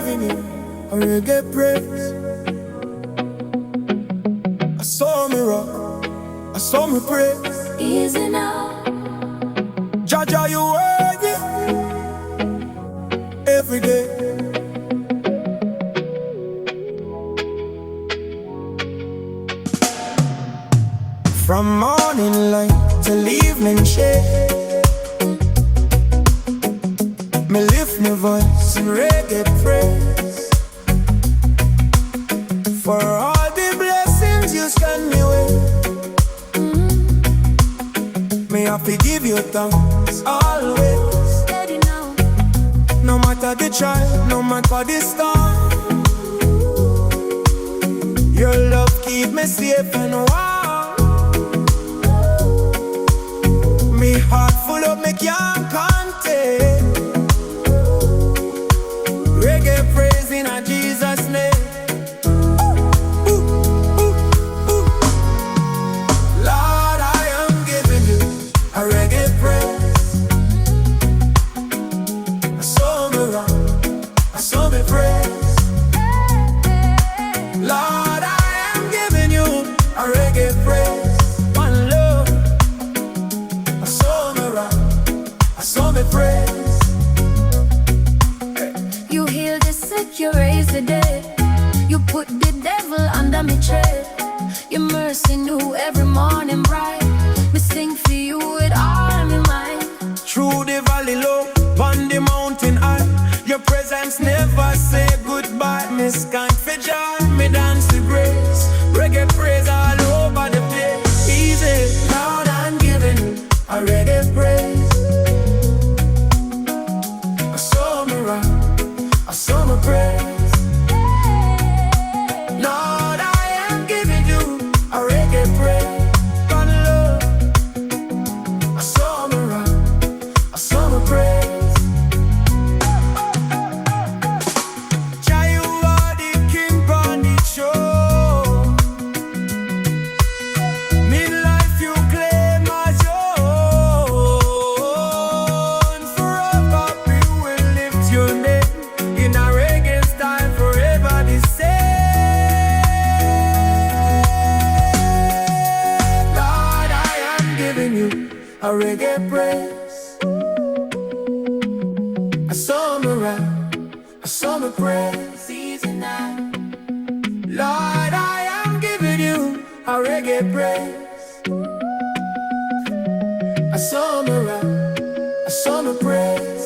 giving you a reggae praise. I saw me rock, I saw me praise. Easy now. Jaja, you worthy every day. From morning light till evening shade, me lift my voice in reggae praise. For all the blessings you send me with, me have to give you thanks always. Steady now. No matter the trial, no matter the storm, your love keep me safe and warm. Me heart full of me can't contain. Reggae praise in a Jesus name. Lord, I am giving you a reggae praise. I saw me rock, I saw me praise. Lord, I am giving you a reggae praise. One love, I saw me rock, I saw me praise. You heal the sick, you raise the dead. You put the devil under me tread. Your mercy new every morning bright. Me sing for you with all my mind. Through the valley low, on the mountain high, your presence never say goodbye. Me scan for joy, me dance to grace. Reggae praise all over the place. Easy, Lord, I'm giving you a reggae praise. I saw me rock, I saw me praise. Lord, I am giving you a reggae praise. God love, I saw me rock, I saw me praise. Jah, you are the king on the show. Midlife you claim as your own. Forever we will lift your name in a reggae style, forever the same. Lord, I am giving you a reggae praise. I saw me rock, I saw me praise. Easy now. Lord, I am giving you a reggae praise. I saw me rock, I saw me praise.